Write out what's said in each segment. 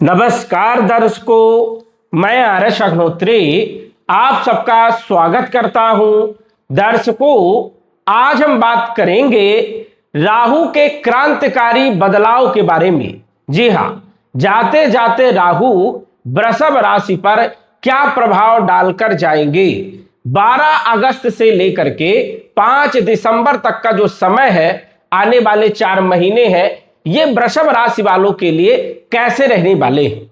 नमस्कार दर्शकों, मैं आर्यश अग्निहोत्री आप सबका स्वागत करता हूं। दर्शकों, आज हम बात करेंगे राहु के क्रांतिकारी बदलाव के बारे में। जी हां, जाते जाते राहु वृषभ राशि पर क्या प्रभाव डालकर जाएंगे। 12 अगस्त से लेकर के 5 दिसंबर तक का जो समय है, आने वाले 4 महीने हैं, ये वृषभ राशि वालों के लिए कैसे रहने वाले हैं।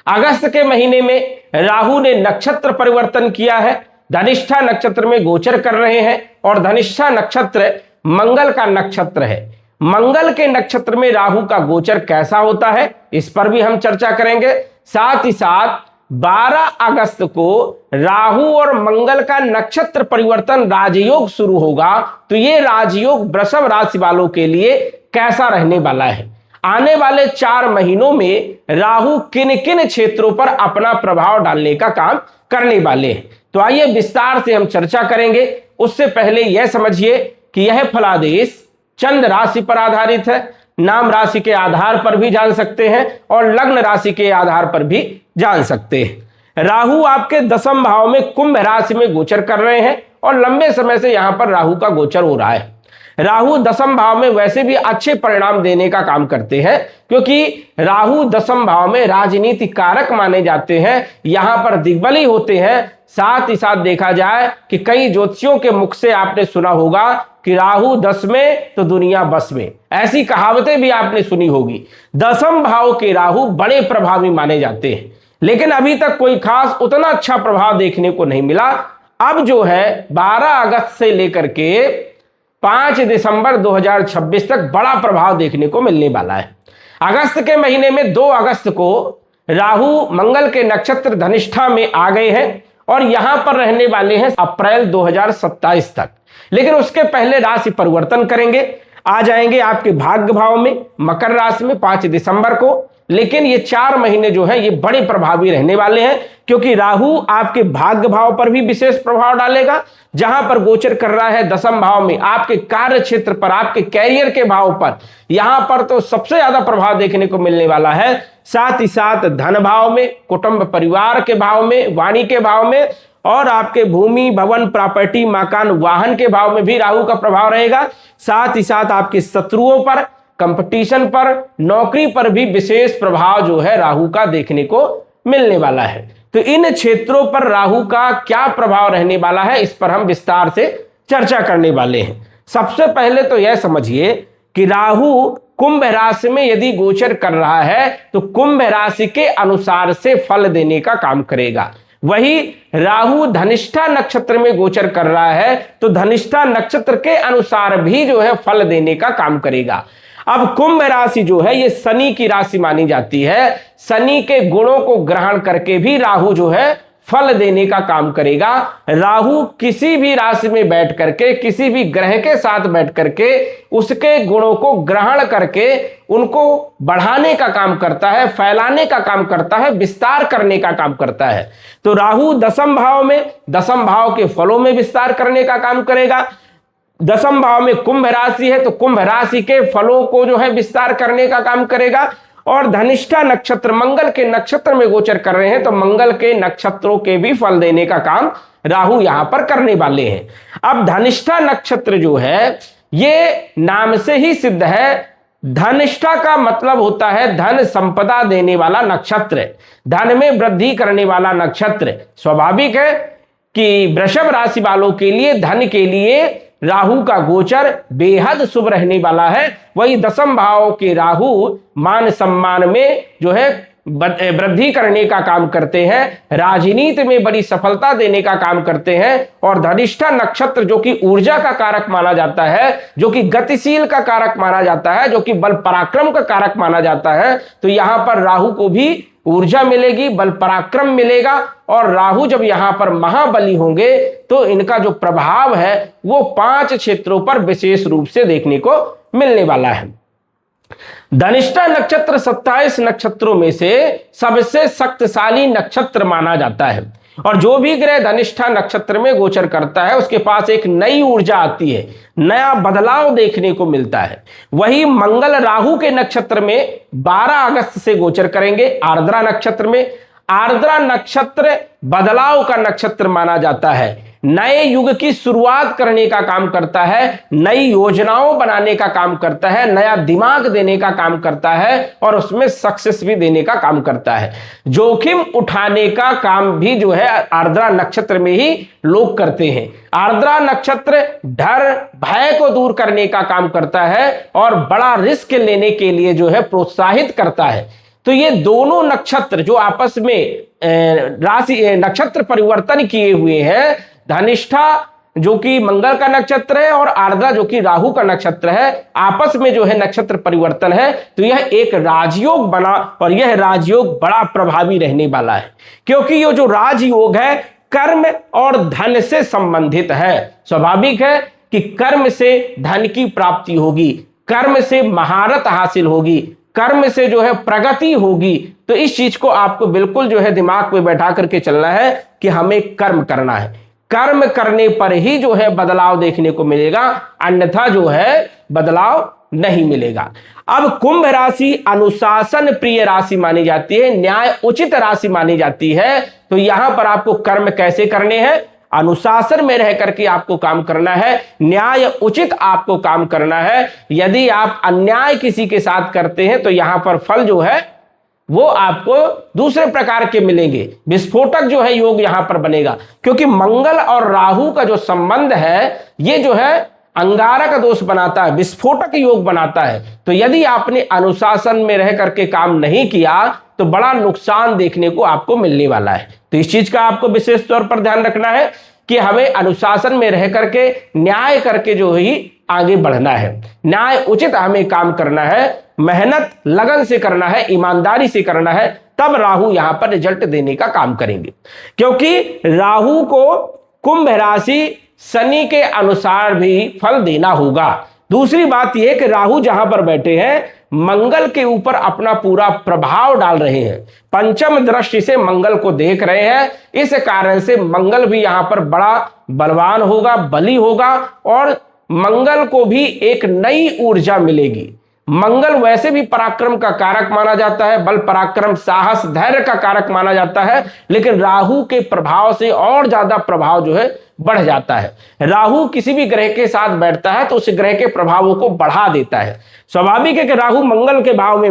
अगस्त के महीने में राहु ने नक्षत्र परिवर्तन किया है, धनिष्ठा नक्षत्र में गोचर कर रहे हैं और धनिष्ठा नक्षत्र मंगल का नक्षत्र है। मंगल के नक्षत्र में राहु का गोचर कैसा होता है, इस पर भी हम चर्चा करेंगे। साथ ही साथ 12 अगस्त को राहु और मंगल का नक्षत्र परिवर्तन राजयोग शुरू होगा, तो ये राजयोग वृषभ राशि वालों के लिए कैसा रहने वाला है। आने वाले 4 महीनों में राहु किन किन क्षेत्रों पर अपना प्रभाव डालने का काम करने वाले हैं, तो आइए विस्तार से हम चर्चा करेंगे। उससे पहले यह समझिए कि यह फलादेश चंद्र राशि पर आधारित है। नाम राशि के आधार पर भी जान सकते हैं और लग्न राशि के आधार पर भी जान सकते हैं। राहु आपके 10वें भाव में कुंभ राशि में गोचर कर रहे हैं और लंबे समय से यहां पर राहु का गोचर हो रहा है। राहु 10वें भाव में वैसे भी अच्छे परिणाम देने का काम करते हैं, क्योंकि राहु 10वें भाव में राजनीति कारक माने जाते हैं, यहां पर दिग्बली होते हैं। साथ ही साथ देखा जाए कि कई ज्योतिषियों के मुख से आपने सुना होगा कि राहु 10 में तो दुनिया बस में, ऐसी कहावतें भी आपने सुनी होगी। 10वें भाव के राहु बड़े प्रभावी माने जाते हैं, लेकिन अभी तक कोई खास उतना अच्छा प्रभाव देखने को नहीं मिला। अब जो है 12 अगस्त से लेकर के 5 दिसंबर 2026 तक बड़ा प्रभाव देखने को मिलने वाला है। अगस्त के महीने में 2 अगस्त को राहु मंगल के नक्षत्र धनिष्ठा में आ गए हैं और यहां पर रहने वाले हैं अप्रैल 2027 तक। लेकिन उसके पहले राशि परिवर्तन करेंगे, आ जाएंगे आपके भाग्य भाव में मकर राशि में 5 दिसंबर को। लेकिन ये 4 महीने जो है ये बड़े प्रभावी रहने वाले हैं, क्योंकि राहु आपके भाग्य भाव पर भी विशेष प्रभाव डालेगा, जहां पर गोचर कर रहा है 10वें भाव में, आपके कार्य क्षेत्र पर, आपके कैरियर के भाव पर, यहां पर तो सबसे ज्यादा प्रभाव देखने को मिलने वाला है। साथ ही साथ धन भाव में, कुटुंब परिवार के भाव में, वाणी के भाव में और आपके भूमि भवन प्रॉपर्टी मकान वाहन के भाव में भी राहु का प्रभाव रहेगा। साथ ही साथ आपके शत्रुओं पर, कंपटीशन पर, नौकरी पर भी विशेष प्रभाव जो है राहु का देखने को मिलने वाला है। तो इन क्षेत्रों पर राहु का क्या प्रभाव रहने वाला है, इस पर हम विस्तार से चर्चा करने वाले हैं। सबसे पहले तो यह समझिए कि राहु कुंभ राशि में यदि गोचर कर रहा है तो कुंभ राशि के अनुसार से फल देने का काम करेगा। वही राहु धनिष्ठा नक्षत्र में गोचर कर रहा है तो धनिष्ठा नक्षत्र के अनुसार भी जो है फल देने का काम करेगा। अब कुंभ राशि जो है ये शनि की राशि मानी जाती है। शनि के गुणों को ग्रहण करके भी राहु जो है फल देने का काम करेगा। राहु किसी भी राशि में बैठ करके, किसी भी ग्रह के साथ बैठ करके उसके गुणों को ग्रहण करके उनको बढ़ाने का काम करता है, फैलाने का काम करता है, विस्तार करने का काम करता है। तो राहु 10वें भाव में 10वें भाव के फलों में विस्तार करने का काम करेगा। 10वें भाव में कुंभ राशि है तो कुंभ राशि के फलों को जो है विस्तार करने का काम करेगा। और धनिष्ठा नक्षत्र मंगल के नक्षत्र में गोचर कर रहे हैं तो मंगल के नक्षत्रों के भी फल देने का काम राहु यहां पर करने वाले हैं। अब धनिष्ठा नक्षत्र जो है ये नाम से ही सिद्ध है। धनिष्ठा का मतलब होता है धन संपदा देने वाला नक्षत्र, धन में वृद्धि करने वाला नक्षत्र। स्वाभाविक है कि वृषभ राशि वालों के लिए धन के लिए राहु का गोचर बेहद शुभ रहने वाला है। वही 10वें भाव के राहु मान सम्मान में जो है वृद्धि करने का काम करते हैं, राजनीति में बड़ी सफलता देने का काम करते हैं। और धनिष्ठा नक्षत्र जो कि ऊर्जा का कारक माना जाता है, जो कि गतिशील का कारक माना जाता है, जो कि बल पराक्रम का कारक माना जाता है, तो यहां पर राहु को भी ऊर्जा मिलेगी, बल पराक्रम मिलेगा। और राहु जब यहां पर महाबली होंगे तो इनका जो प्रभाव है वो 5 क्षेत्रों पर विशेष रूप से देखने को मिलने वाला है। धनिष्ठा नक्षत्र 27 नक्षत्रों में से सबसे शक्तिशाली नक्षत्र माना जाता है और जो भी ग्रह धनिष्ठा नक्षत्र में गोचर करता है उसके पास एक नई ऊर्जा आती है, नया बदलाव देखने को मिलता है। वही मंगल राहु के नक्षत्र में 12 अगस्त से गोचर करेंगे, आर्द्रा नक्षत्र में। आर्द्रा नक्षत्र बदलाव का नक्षत्र माना जाता है, नए युग की शुरुआत करने का काम करता है, नई योजनाओं बनाने का काम करता है, नया दिमाग देने का काम करता है और उसमें सक्सेस भी देने का काम करता है। जोखिम उठाने का काम भी जो है आर्द्रा नक्षत्र में ही लोग करते हैं। आर्द्रा नक्षत्र डर भय को दूर करने का काम करता है और बड़ा रिस्क लेने के लिए जो है प्रोत्साहित करता है। तो ये दोनों नक्षत्र जो आपस में राशि नक्षत्र परिवर्तन किए हुए हैं, धनिष्ठा जो कि मंगल का नक्षत्र है और आर्द्रा जो कि राहु का नक्षत्र है, आपस में जो है नक्षत्र परिवर्तन है, तो यह एक राजयोग बना और यह राजयोग बड़ा प्रभावी रहने वाला है, क्योंकि ये जो राजयोग है कर्म और धन से संबंधित है। स्वाभाविक है कि कर्म से धन की प्राप्ति होगी, कर्म से महारत हासिल होगी, कर्म से जो है प्रगति होगी। तो इस चीज को आपको बिल्कुल जो है दिमाग में बैठा करके चलना है कि हमें कर्म करना है, कर्म करने पर ही जो है बदलाव देखने को मिलेगा, अन्यथा जो है बदलाव नहीं मिलेगा। अब कुंभ राशि अनुशासन प्रिय राशि मानी जाती है, न्याय उचित राशि मानी जाती है। तो यहां पर आपको कर्म कैसे करने हैं, अनुशासन में रह करके आपको काम करना है, न्याय उचित आपको काम करना है। यदि आप अन्याय किसी के साथ करते हैं तो यहां पर फल जो है वो आपको दूसरे प्रकार के मिलेंगे, विस्फोटक जो है योग यहां पर बनेगा, क्योंकि मंगल और राहु का जो संबंध है ये जो है अंगारक दोष बनाता है, विस्फोटक योग बनाता है। तो यदि आपने अनुशासन में रह करके काम नहीं किया तो बड़ा नुकसान देखने को आपको मिलने वाला है। तो इस चीज का आपको विशेष तौर पर ध्यान रखना है कि हमें अनुशासन में रह करके न्याय करके जो ही आगे बढ़ना है, न्याय उचित हमें काम करना है, मेहनत लगन से करना है, ईमानदारी से करना है, तब राहु यहां पर रिजल्ट देने का काम करेंगे। क्योंकि राहु को कुंभ राशि शनि के अनुसार भी फल देना होगा। दूसरी बात यह कि राहु जहां पर बैठे हैं मंगल के ऊपर अपना पूरा प्रभाव डाल रहे हैं, पंचम दृष्टि से मंगल को देख रहे हैं। इस कारण से मंगल भी यहां पर बड़ा बलवान होगा, बली होगा और मंगल को भी एक नई ऊर्जा मिलेगी। मंगल वैसे भी पराक्रम का कारक माना जाता है, बल पराक्रम साहस धैर्य का कारक माना जाता है, लेकिन राहु के प्रभाव से और ज्यादा प्रभाव जो है बढ़ जाता है। राहु किसी भी ग्रह के साथ बैठता है तो उस ग्रह के प्रभावों को बढ़ा देता है। स्वाभाविक है कि राहु मंगल के भाव में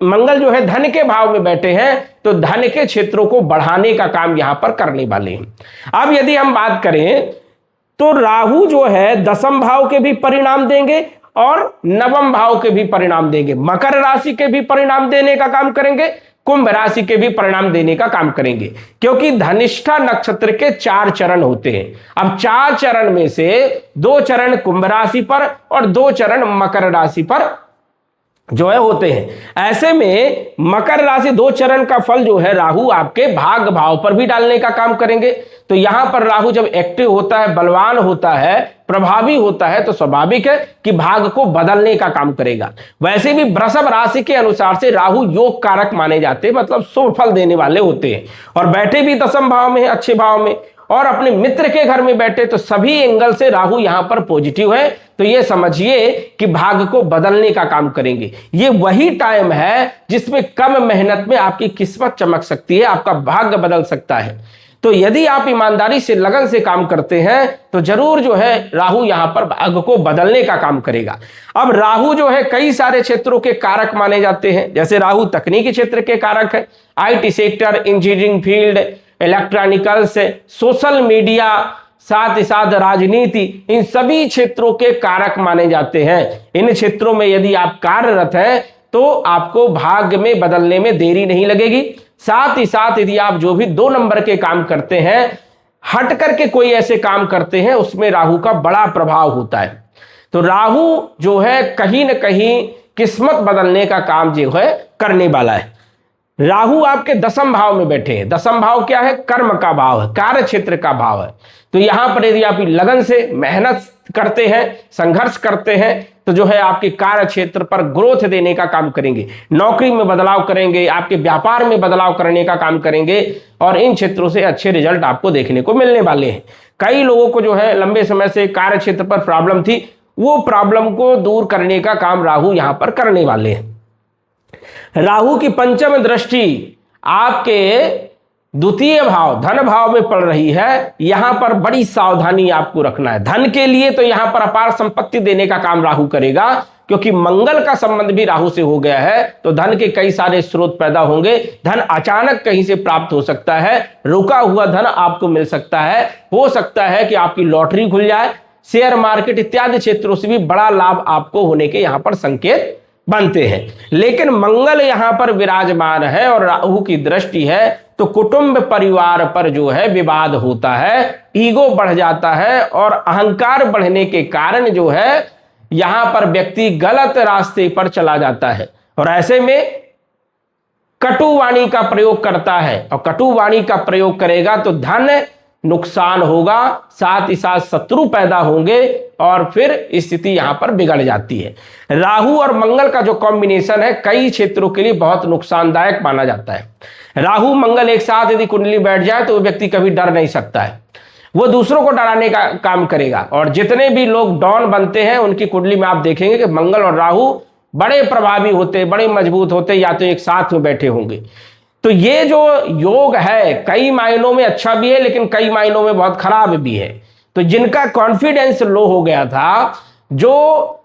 मंगल जो है धन के भाव में बैठे हैं तो धन के क्षेत्रों को बढ़ाने का काम यहां पर करने वाले हैं। अब यदि हम बात करें तो राहु जो है दसम भाव के भी परिणाम देंगे और नवम भाव के भी परिणाम देंगे, मकर राशि के भी परिणाम देने का काम करेंगे, कुंभ राशि के भी परिणाम देने का काम करेंगे, क्योंकि धनिष्ठा नक्षत्र के 4 चरण होते हैं। अब 4 चरण में से 2 चरण कुंभ राशि पर और 2 चरण मकर राशि पर जो है होते हैं। ऐसे में मकर राशि 2 चरण का फल जो है राहु आपके भाग्य भाव पर भी डालने का काम करेंगे। तो यहां पर राहु जब एक्टिव होता है, बलवान होता है, प्रभावी होता है, तो स्वाभाविक है कि भाग्य को बदलने का काम करेगा। वैसे भी वृषभ राशि के अनुसार से राहु योग कारक माने जाते हैं, मतलब शुभ फल देने वाले होते हैं और बैठे भी दसम भाव में, अच्छे भाव में, और अपने मित्र के घर में बैठे, तो सभी एंगल से राहु यहां पर पॉजिटिव है। तो ये समझिए कि भाग्य को बदलने का काम करेंगे। ये वही टाइम है जिसमें कम मेहनत में आपकी किस्मत चमक सकती है, आपका भाग्य बदल सकता है। तो यदि आप ईमानदारी से लगन से काम करते हैं तो जरूर जो है राहु यहां पर भाग्य को बदलने का काम करेगा। अब राहु जो है कई सारे क्षेत्रों के कारक माने जाते हैं, जैसे राहु तकनीकी क्षेत्र के कारक है, IT sector, engineering field, electronicals, social media, साथ ही साथ राजनीति, इन सभी क्षेत्रों के कारक माने जाते हैं। इन क्षेत्रों में यदि आप कार्यरत हैं तो आपको भाग्य में बदलने में देरी नहीं लगेगी। साथ ही साथ यदि आप जो भी 2 नंबर के काम करते हैं, हट करके कोई ऐसे काम करते हैं, उसमें राहु का बड़ा प्रभाव होता है। तो राहु जो है कहीं ना कहीं किस्मत बदलने का काम जो है करने वाला है। राहु आपके दसम भाव में बैठे हैं। दसम भाव क्या है? कर्म का भाव है, कार्य क्षेत्र का भाव है। तो यहां पर यदि आप लगन से मेहनत करते हैं, संघर्ष करते हैं, तो जो है आपके कार्य क्षेत्र पर ग्रोथ देने का काम करेंगे, नौकरी में बदलाव करेंगे, आपके व्यापार में बदलाव करने का काम करेंगे और इन क्षेत्रों से अच्छे रिजल्ट आपको देखने को मिलने वाले हैं। कई लोगों को जो है लंबे समय से कार्य क्षेत्र पर प्रॉब्लम थी, वो प्रॉब्लम को दूर करने का काम राहु यहां पर करने वाले हैं। राहु की पंचम दृष्टि आपके द्वितीय भाव धन भाव में पड़ रही है। यहां पर बड़ी सावधानी आपको रखना है। धन के लिए तो यहां पर अपार संपत्ति देने का काम राहु करेगा, क्योंकि मंगल का संबंध भी राहु से हो गया है, तो धन के कई सारे स्रोत पैदा होंगे। धन अचानक कहीं से प्राप्त हो सकता है, रुका हुआ धन आपको मिल सकता है, हो सकता है कि आपकी लॉटरी खुल जाए, शेयर मार्केट इत्यादि क्षेत्रों से भी बड़ा लाभ आपको होने के यहां पर संकेत बनते हैं। लेकिन मंगल यहां पर विराजमान है और राहु की दृष्टि है, तो कुटुंब परिवार पर जो है विवाद होता है, ईगो बढ़ जाता है और अहंकार बढ़ने के कारण जो है यहां पर व्यक्ति गलत रास्ते पर चला जाता है और ऐसे में कटुवाणी का प्रयोग करता है। और कटुवाणी का प्रयोग करेगा तो धन नुकसान होगा, साथ ही साथ शत्रु पैदा होंगे और फिर स्थिति यहां पर बिगड़ जाती है। राहु और मंगल का जो कॉम्बिनेशन है कई क्षेत्रों के लिए बहुत नुकसानदायक माना जाता है। राहु मंगल एक साथ यदि कुंडली बैठ जाए तो वो व्यक्ति कभी डर नहीं सकता है, वो दूसरों को डराने का काम करेगा। और जितने भी लोग डॉन बनते हैं उनकी कुंडली में आप देखेंगे कि मंगल और राहु बड़े प्रभावी होते, बड़े मजबूत होते, या तो एक साथ में बैठे होंगे। तो ये जो योग है कई मायनों में अच्छा भी है, लेकिन कई मायनों में बहुत खराब भी है। तो जिनका कॉन्फिडेंस लो हो गया था, जो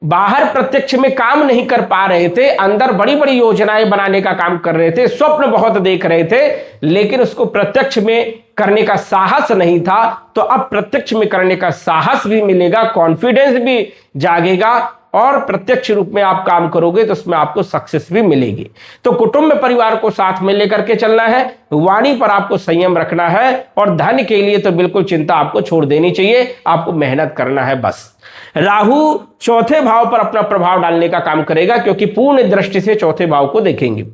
बाहर प्रत्यक्ष में काम नहीं कर पा रहे थे, अंदर बड़ी बड़ी योजनाएं बनाने का काम कर रहे थे, स्वप्न बहुत देख रहे थे, लेकिन उसको प्रत्यक्ष में करने का साहस नहीं था, तो अब प्रत्यक्ष में करने का साहस भी मिलेगा, कॉन्फिडेंस भी जागेगा और प्रत्यक्ष रूप में आप काम करोगे तो उसमें आपको सक्सेस भी मिलेगी। तो कुटुंब परिवार को साथ में लेकर के चलना है, वाणी पर आपको संयम रखना है और धन के लिए तो बिल्कुल चिंता आपको छोड़ देनी चाहिए, आपको मेहनत करना है बस। राहु चौथे भाव पर अपना प्रभाव डालने का काम करेगा, क्योंकि पूर्ण दृष्टि से चौथे भाव को देखेंगे।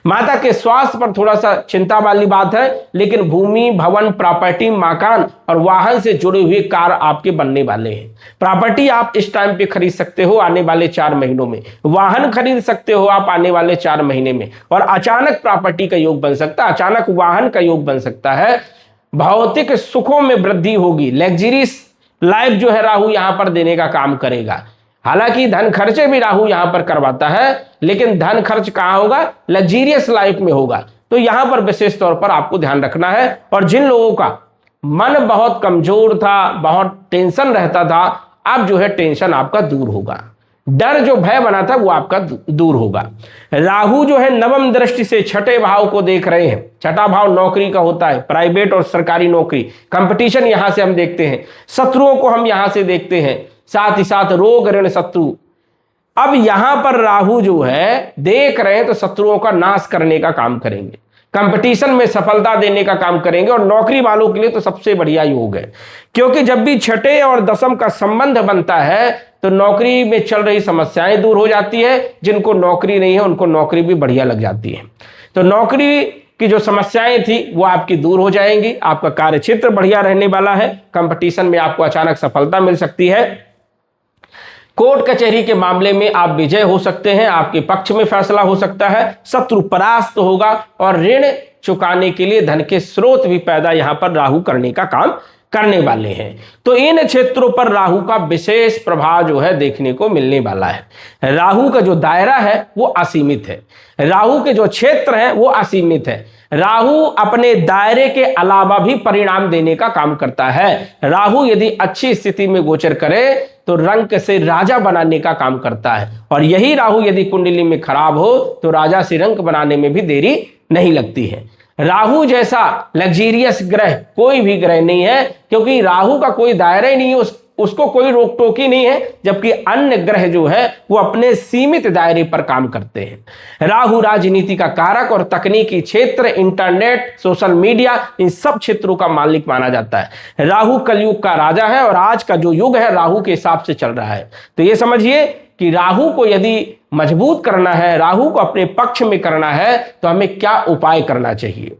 माता के स्वास्थ्य पर थोड़ा सा चिंता वाली बात है, लेकिन भूमि, भवन, प्रॉपर्टी, मकान और वाहन से जुड़े हुए कार्य आपके बनने वाले हैं। प्रॉपर्टी आप इस टाइम पे खरीद सकते हो आने वाले 4 महीनों में, वाहन खरीद सकते हो आप आने वाले 4 महीने में, और अचानक प्रॉपर्टी का योग बन सकता है, अचानक वाहन का योग बन सकता है। भौतिक सुखों में वृद्धि होगी, लग्जरीज लाइफ जो है राहु यहां पर देने का काम करेगा। हालांकि धन खर्चे भी राहु यहां पर करवाता है, लेकिन धन खर्च कहां होगा? लग्जरियस लाइफ में होगा। तो यहां पर विशेष तौर पर आपको ध्यान रखना है। और जिन लोगों का मन बहुत कमजोर था, बहुत टेंशन रहता था, अब जो है टेंशन आपका दूर होगा, डर जो भय बना था वो आपका दूर होगा। राहु जो है नवम दृष्टि से छठे भाव को देख रहे हैं। छठा भाव नौकरी का होता है, प्राइवेट और सरकारी नौकरी, कंपटीशन यहां से हम देखते हैं, शत्रुओं को हम यहां से देखते हैं, साथ ही साथ रोग, ऋण, शत्रु। अब यहां पर राहु जो है देख रहे हैं तो शत्रुओं का नाश करने का काम करेंगे, कंपटीशन में सफलता देने का काम करेंगे। और नौकरी वालों के लिए तो सबसे बढ़िया योग है, क्योंकि जब भी छठे और दसम का संबंध बनता है तो नौकरी में चल रही समस्याएं दूर हो जाती है। जिनको नौकरी नहीं है उनको नौकरी भी बढ़िया लग जाती है। तो नौकरी की जो समस्याएं थी वो आपकी दूर हो जाएंगी, आपका कार्य क्षेत्र बढ़िया रहने वाला है, कंपटीशन में आपको अचानक सफलता मिल सकती है। कोर्ट कचहरी के मामले में आप विजय हो सकते हैं, आपके पक्ष में फैसला हो सकता है, शत्रु परास्त होगा और ऋण चुकाने के लिए धन के स्रोत भी पैदा यहां पर राहु करने का काम करने वाले हैं। तो इन क्षेत्रों पर राहु का विशेष प्रभाव जो है देखने को मिलने वाला है। राहु का जो दायरा है वो असीमित है, राहु के जो क्षेत्र है वो असीमित है। राहु अपने दायरे के अलावा भी परिणाम देने का काम करता है। राहु यदि अच्छी स्थिति में गोचर करे तो रंक से राजा बनाने का काम करता है, और यही राहु यदि कुंडली में खराब हो तो राजा से रंक बनाने में भी देरी नहीं लगती है। राहु जैसा लग्जरियस ग्रह कोई भी ग्रह नहीं है, क्योंकि राहु का कोई दायरा ही नहीं है, उसको कोई रोक टोक ही नहीं है, जबकि अन्य ग्रह जो है वो अपने सीमित दायरे पर काम करते हैं। राहु राजनीति का कारक और तकनीकी क्षेत्र, इंटरनेट, सोशल मीडिया, इन सब क्षेत्रों का मालिक माना जाता है। राहु कलयुग का राजा है और आज का जो युग है राहु के हिसाब से चल रहा है। तो ये समझिए कि राहु को यदि मजबूत करना है, राहु को अपने पक्ष में करना है, तो हमें क्या उपाय करना चाहिए।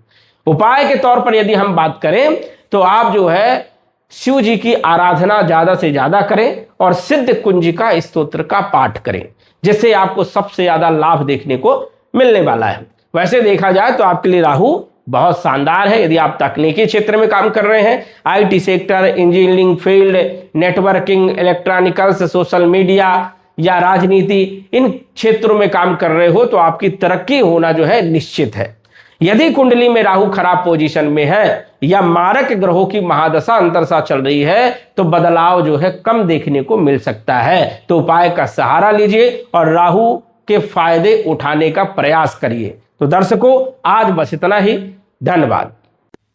उपाय के तौर पर यदि हम बात करें तो आप जो है शिव जी की आराधना ज्यादा से ज्यादा करें और सिद्ध कुंजिका स्तोत्र का पाठ करें, जिससे आपको सबसे ज्यादा लाभ देखने को मिलने वाला है। वैसे देखा जाए तो आपके लिए राहु बहुत शानदार है। यदि आप तकनीकी क्षेत्र में काम कर रहे हैं, IT sector, engineering field, networking, electronicals, social media या राजनीति, इन क्षेत्रों में काम कर रहे हो तो आपकी तरक्की होना जो है निश्चित है। यदि कुंडली में राहु खराब पोजीशन में है या मारक ग्रहों की महादशा अंतरसा चल रही है तो बदलाव जो है कम देखने को मिल सकता है। तो उपाय का सहारा लीजिए और राहु के फायदे उठाने का प्रयास करिए। तो दर्शकों, आज बस इतना ही। धन्यवाद।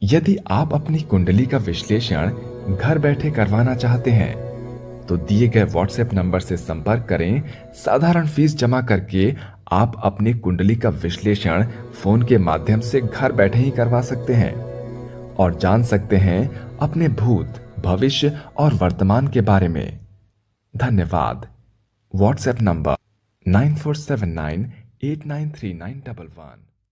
यदि आप अपनी कुंडली का विश्लेषण घर बैठे करवाना चाहते हैं तो दिए गए व्हाट्सएप नंबर से संपर्क करें। साधारण फीस जमा करके आप अपनी कुंडली का विश्लेषण फोन के माध्यम से घर बैठे ही करवा सकते हैं और जान सकते हैं अपने भूत, भविष्य और वर्तमान के बारे में। धन्यवाद। WhatsApp number 9479893911।